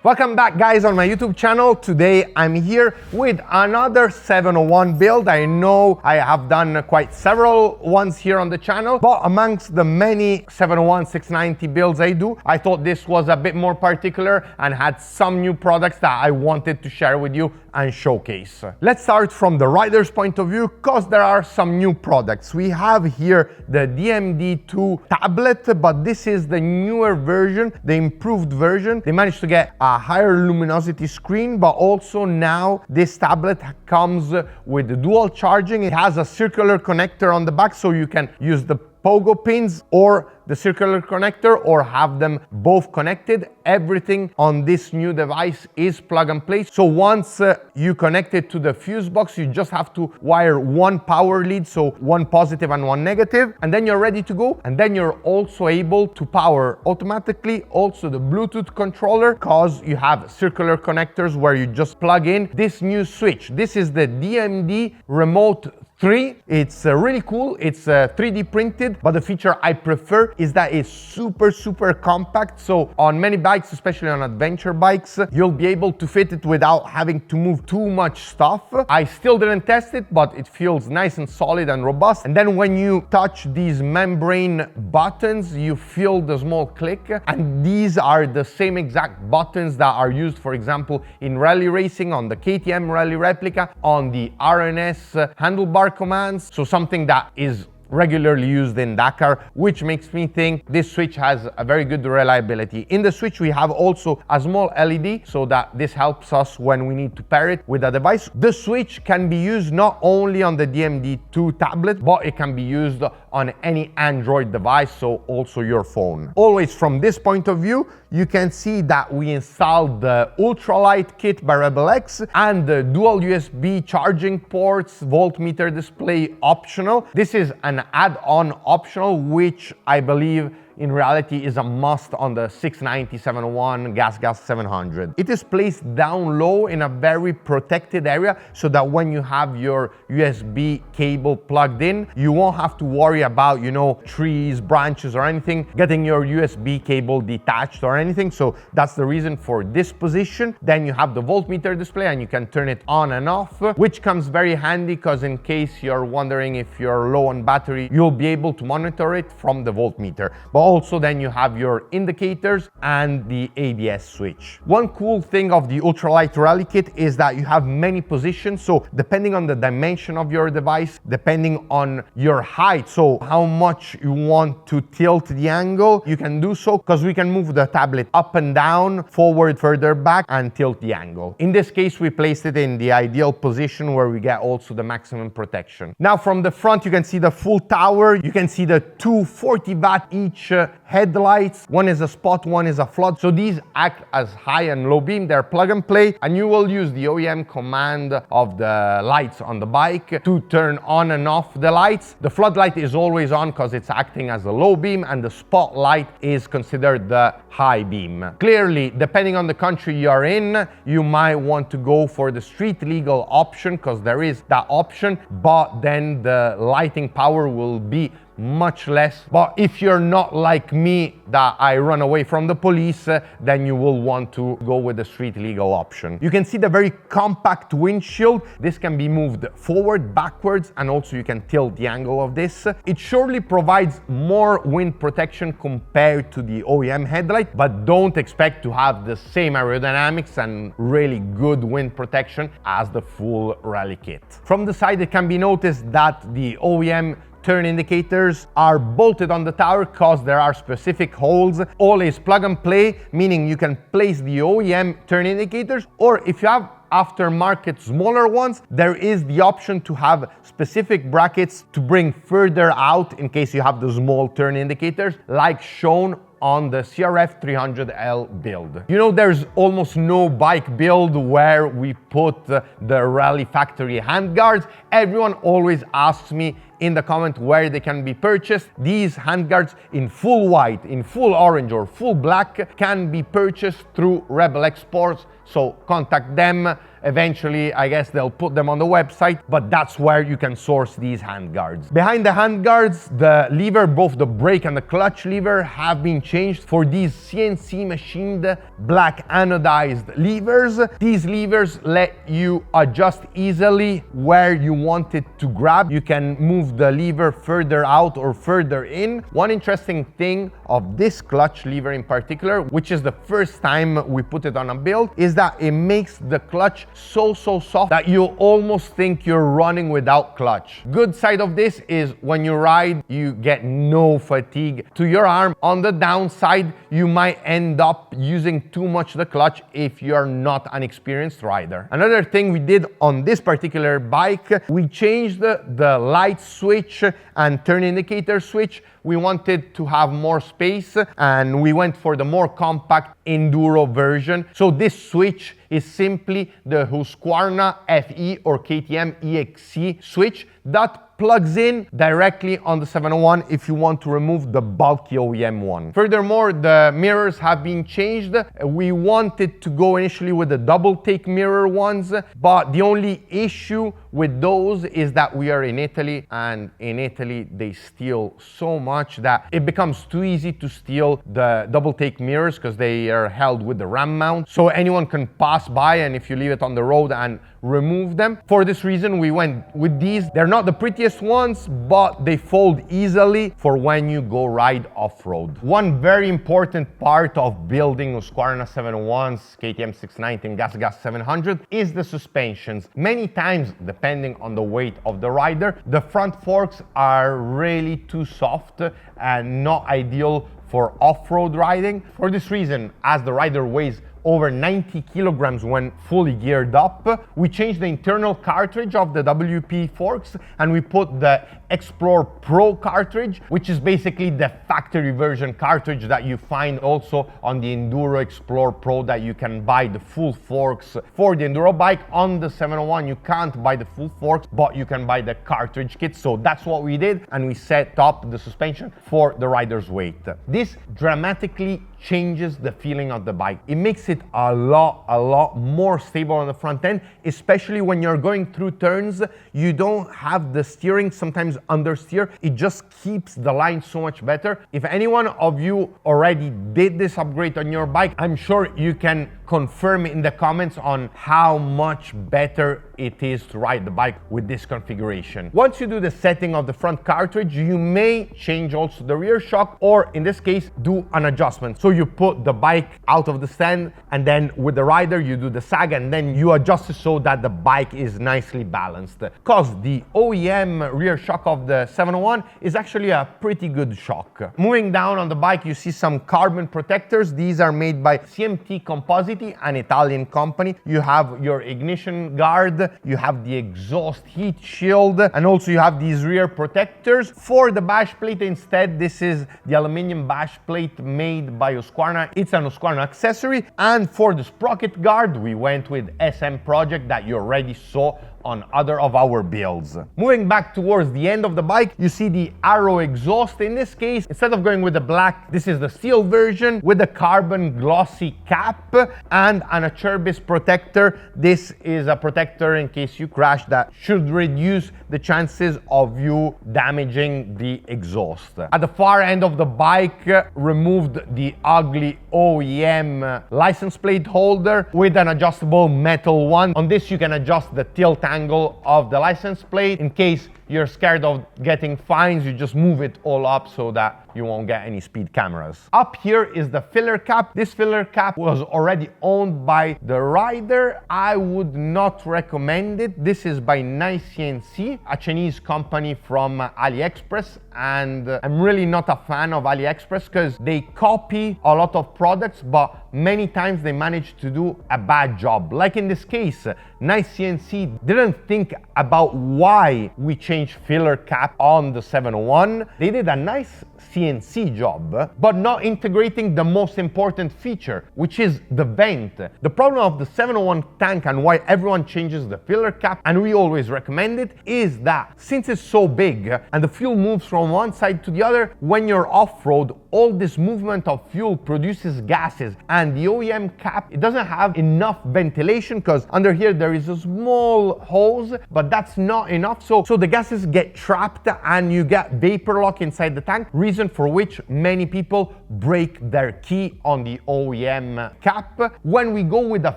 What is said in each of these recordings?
Welcome back, guys, on my YouTube channel. Today I'm here with another 701 build. I know I have done quite several ones here on the channel, but amongst the many 701 690 builds I do, I thought this was a bit more particular and had some new products that I wanted to share with you and showcase. Let's start from the rider's point of view, because there are some new products. We have here the DMD2 Tablet, but this is the newer version, the improved version. They managed to get a higher luminosity screen, but also now this tablet comes with dual charging. It has a circular connector on the back, so you can use the pogo pins or the circular connector or have them both connected. Everything on this new device is plug and play. So once you connect it to the fuse box, you just have to wire one power lead, so one positive and one negative, and then you're ready to go. And then you're also able to power automatically also the Bluetooth controller, because you have circular connectors where you just plug in this new switch. This is the DMD Remote 3. It's really cool. It's 3D printed, but the feature I prefer is that it's super compact. So on many bikes, especially on adventure bikes, you'll be able to fit it without having to move too much stuff. I still didn't test it, but it feels nice and solid and robust. And then when you touch these membrane buttons, you feel the small click. And these are the same exact buttons that are used, for example, in rally racing, on the KTM Rally Replica, on the RNS handlebar commands. So something that is regularly used in Dakar, which makes me think this switch has a very good reliability. In the switch, we have also a small LED, so that this helps us when we need to pair it with a device. The switch can be used not only on the DMD2 tablet, but it can be used on any Android device, so also your phone. Always from this point of view, you can see that we installed the Ultralight Kit by Rebel X and the dual USB charging ports, voltmeter display optional. This is an add-on optional, which I believe in reality is a must on the 690, 701, Gas 700. It is placed down low in a very protected area, so that when you have your USB cable plugged in, you won't have to worry about, trees, branches or anything, getting your USB cable detached or anything. So that's the reason for this position. Then you have the voltmeter display and you can turn it on and off, which comes very handy, because in case you're wondering if you're low on battery, you'll be able to monitor it from the voltmeter. But also then you have your indicators and the ABS switch. One cool thing of the Ultralight Rally Kit is that you have many positions. So depending on the dimension of your device, depending on your height, so how much you want to tilt the angle, you can do so, because we can move the tablet up and down, forward, further back, and tilt the angle. In this case, we placed it in the ideal position where we get also the maximum protection. Now from the front, you can see the full tower. You can see the two 40 watt each headlights. One is a spot, one is a flood. So these act as high and low beam. They're plug and play, and you will use the OEM command of the lights on the bike to turn on and off the lights. The floodlight is always on because it's acting as a low beam, and the spotlight is considered the high beam. Clearly, depending on the country you're in, you might want to go for the street legal option, because there is that option, but then the lighting power will be much less. But if you're not like me, that I run away from the police, then you will want to go with the street legal option. You can see the very compact windshield. This can be moved forward, backwards, and also you can tilt the angle of this. It surely provides more wind protection compared to the OEM headlight, but don't expect to have the same aerodynamics and really good wind protection as the full rally kit. From the side, it can be noticed that the OEM turn indicators are bolted on the tower, because there are specific holes. All is plug and play, meaning you can place the OEM turn indicators, or if you have aftermarket smaller ones, there is the option to have specific brackets to bring further out in case you have the small turn indicators, like shown on the CRF 300L build. There's almost no bike build where we put the Rally Factory handguards. Everyone always asks me in the comment where they can be purchased. These handguards in full white, in full orange or full black can be purchased through Rebel Exports, so contact them. Eventually, I guess they'll put them on the website, but that's where you can source these handguards. Behind the handguards, the lever, both the brake and the clutch lever, have been changed for these CNC machined black anodized levers. These levers let you adjust easily where you want it to grab. You can move the lever further out or further in. One interesting thing of this clutch lever in particular, which is the first time we put it on a build, is that it makes the clutch so soft that you almost think you're running without clutch. Good side of this is when you ride, you get no fatigue to your arm. On the downside, you might end up using too much the clutch if you're not an experienced rider. Another thing we did on this particular bike, we changed the light switch and turn indicator switch. We wanted to have more space and we went for the more compact enduro version. So this switch is simply the Husqvarna FE or KTM EXC switch that plugs in directly on the 701 if you want to remove the bulky OEM one. Furthermore, the mirrors have been changed. We wanted to go initially with the double take mirror ones, but the only issue with those is that we are in Italy, and in Italy they steal so much that it becomes too easy to steal the double take mirrors because they are held with the ram mount, so anyone can pass by and if you leave it on the road and remove them. For this reason we went with these. They're not the prettiest ones, but they fold easily for when you go ride off-road. One very important part of building Husqvarna 701s, KTM 690 and GasGas 700 is the suspensions. Many times, depending on the weight of the rider, the front forks are really too soft and not ideal for off-road riding. For this reason, as the rider weighs over 90 kilograms when fully geared up, we changed the internal cartridge of the WP forks and we put the Explore Pro cartridge, which is basically the factory version cartridge that you find also on the Enduro Explore Pro, that you can buy the full forks for the Enduro bike. On the 701 you can't buy the full forks, but you can buy the cartridge kit. So that's what we did, and we set up the suspension for the rider's weight. This dramatically changes the feeling of the bike. It makes it a lot more stable on the front end, especially when you're going through turns. You don't have the steering sometimes understeer. It just keeps the line so much better. If anyone of you already did this upgrade on your bike, I'm sure you can confirm in the comments on how much better it is to ride the bike with this configuration. Once you do the setting of the front cartridge, you may change also the rear shock, or in this case, do an adjustment. So you put the bike out of the stand, and then with the rider, you do the sag, and then you adjust it so that the bike is nicely balanced. Because the OEM rear shock of the 701 is actually a pretty good shock. Moving down on the bike, you see some carbon protectors. These are made by CMT Compositi, an Italian company. You have your ignition guard, you have the exhaust heat shield, and also you have these rear protectors. For the bash plate instead, this is the aluminum bash plate made by Husqvarna. It's an Husqvarna accessory. And for the sprocket guard, we went with SM Project that you already saw on other of our builds. Moving back towards the end of the bike, you see the Arrow exhaust. In this case, instead of going with the black, this is the steel version with the carbon glossy cap and an Acerbis protector. This is a protector in case you crash that should reduce the chances of you damaging the exhaust. At the far end of the bike, removed the ugly OEM license plate holder with an adjustable metal one. On this, you can adjust the tilt angle of the license plate. In case you're scared of getting fines, you just move it all up so that you won't get any speed cameras. Up here is the filler cap. This filler cap was already owned by the rider. I would not recommend it. This is by Nice CNC, a Chinese company from AliExpress, and I'm really not a fan of AliExpress because they copy a lot of products, but many times they manage to do a bad job. Like in this case, Nice CNC didn't think about why we changed change filler cap on the 701. They did a nice CNC job, but not integrating the most important feature, which is the vent. The problem of the 701 tank and why everyone changes the filler cap, and we always recommend it, is that since it's so big and the fuel moves from one side to the other, when you're off-road, all this movement of fuel produces gases, and the OEM cap, it doesn't have enough ventilation because under here there is a small hose, but that's not enough. So the gases get trapped and you get vapor lock inside the tank, reason for which many people break their key on the OEM cap. When we go with a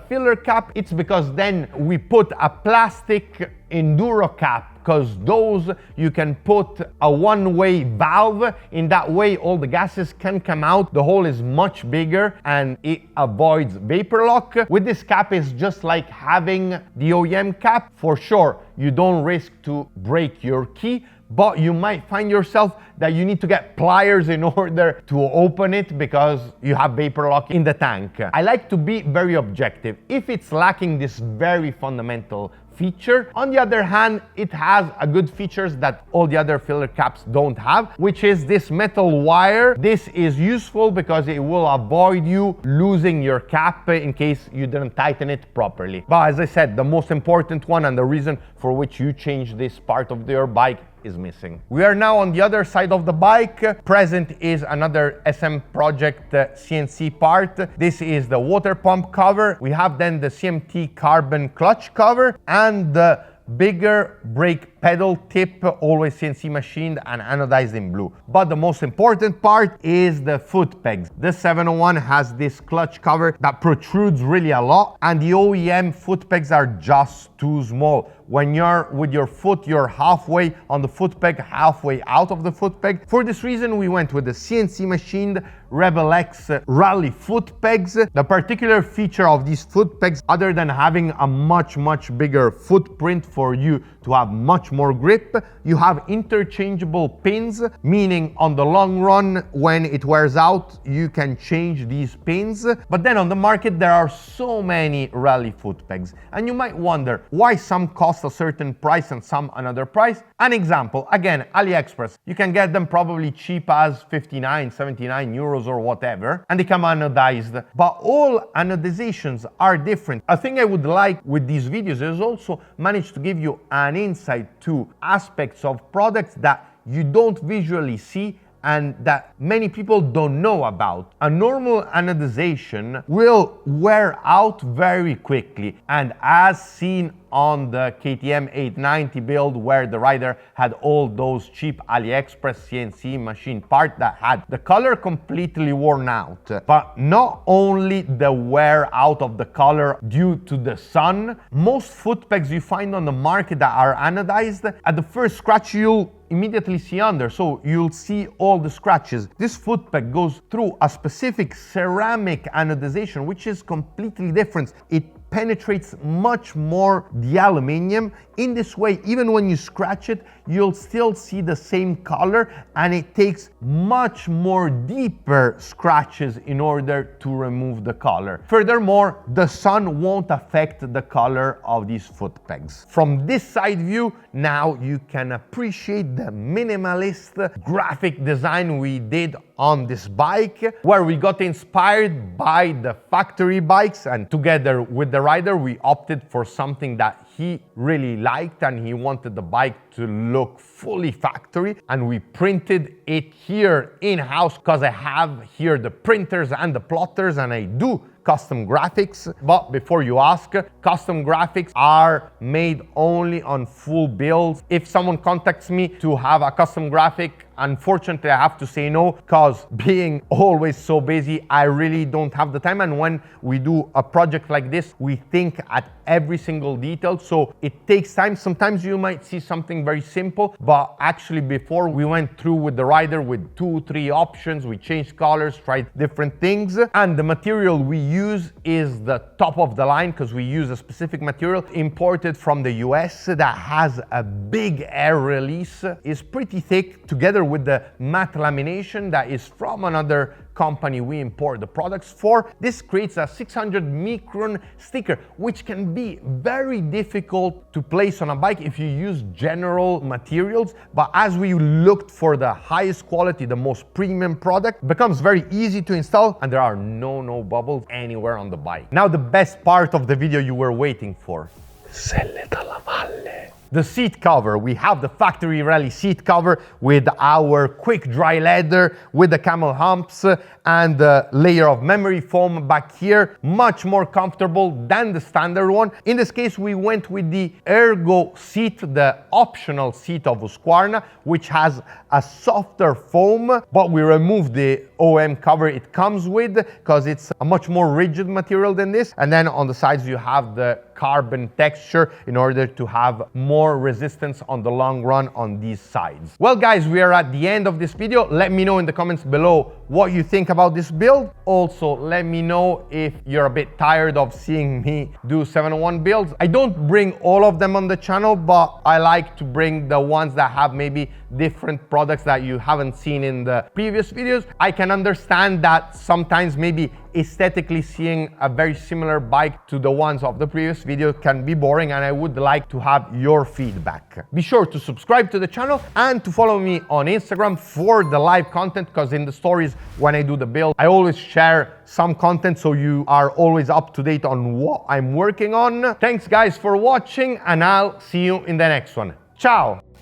filler cap, it's because then we put a plastic enduro cap, because those you can put a one-way valve. In that way all the gases can come out, the hole is much bigger and it avoids vapor lock. With this cap, it's just like having the OEM cap. For sure you don't risk to break your key, but you might find yourself that you need to get pliers in order to open it because you have vapor lock in the tank. I like to be very objective. If it's lacking this very fundamental feature, on the other hand, it has a good features that all the other filler caps don't have, which is this metal wire. This is useful because it will avoid you losing your cap in case you didn't tighten it properly. But as I said, the most important one and the reason for which you change this part of your bike is missing. We are now on the other side of the bike. Present is another SM Project CNC part. This is the water pump cover. We have then the CMT carbon clutch cover and the bigger brake pedal tip, always CNC machined and anodized in blue. But the most important part is the foot pegs. The 701 has this clutch cover that protrudes really a lot, and the OEM foot pegs are just too small. When you're with your foot, you're halfway on the foot peg, halfway out of the foot peg. For this reason, we went with the CNC machined Rebel X Rally foot pegs. The particular feature of these foot pegs, other than having a much bigger footprint for you to have much more grip, you have interchangeable pins, meaning on the long run, when it wears out, you can change these pins. But then on the market, there are so many rally foot pegs, and you might wonder why some cost a certain price and some another price. An example, again, AliExpress. You can get them probably cheap as 59, 79 euros or whatever, and they come anodized. But all anodizations are different. A thing I would like with these videos is also manage to give you an insight to aspects of products that you don't visually see and that many people don't know about. A normal anodization will wear out very quickly, and as seen on the KTM 890 build, where the rider had all those cheap AliExpress CNC machine parts that had the color completely worn out. But not only the wear out of the color due to the sun, most foot pegs you find on the market that are anodized, at the first scratch you'll immediately see under, so you'll see all the scratches. This foot peg goes through a specific ceramic anodization, which is completely different. It penetrates much more the aluminium. In this way, even when you scratch it, you'll still see the same color, and it takes much more deeper scratches in order to remove the color. Furthermore, the sun won't affect the color of these foot pegs. From this side view, now you can appreciate the minimalist graphic design we did on this bike, where we got inspired by the factory bikes, and together with the rider we opted for something that he really liked, and he wanted the bike to look fully factory, and we printed it here in-house because I have here the printers and the plotters, and I do custom graphics. But before you ask, custom graphics are made only on full builds. If someone contacts me to have a custom graphic, unfortunately I have to say no, because being always so busy, I really don't have the time. And when we do a project like this, we think at every single detail, so it takes time. Sometimes you might see something very simple, but actually before we went through with the rider with 2-3 options, we changed colors, tried different things, and the material we use is the top of the line because we use a specific material imported from the US that has a big air release, is pretty thick, together with the matte lamination that is from another company we import the products for. This creates a 600 micron sticker, which can be very difficult to place on a bike if you use general materials. But as we looked for the highest quality, the most premium product, it becomes very easy to install, and there are no bubbles anywhere on the bike. Now the best part of the video you were waiting for. Selle dalla valle. The seat cover. We have the factory rally seat cover with our quick dry leather, with the camel humps and the layer of memory foam back here. Much more comfortable than the standard one. In this case, we went with the Ergo seat, the optional seat of Husqvarna, which has a softer foam, but we removed the OM cover it comes with because it's a much more rigid material than this. And then on the sides, you have the carbon texture in order to have more resistance on the long run on these sides. Well guys, we are at the end of this video. Let me know in the comments below what you think about this build. Also, let me know if you're a bit tired of seeing me do 701 builds. I don't bring all of them on the channel, but I like to bring the ones that have maybe different products that you haven't seen in the previous videos. I can understand that sometimes maybe aesthetically seeing a very similar bike to the ones of the previous video can be boring, and I would like to have your feedback. Be sure to subscribe to the channel and to follow me on Instagram for the live content, because in the stories when I do the build, I always share some content so you are always up to date on what I'm working on. Thanks guys for watching, and I'll see you in the next one. Ciao!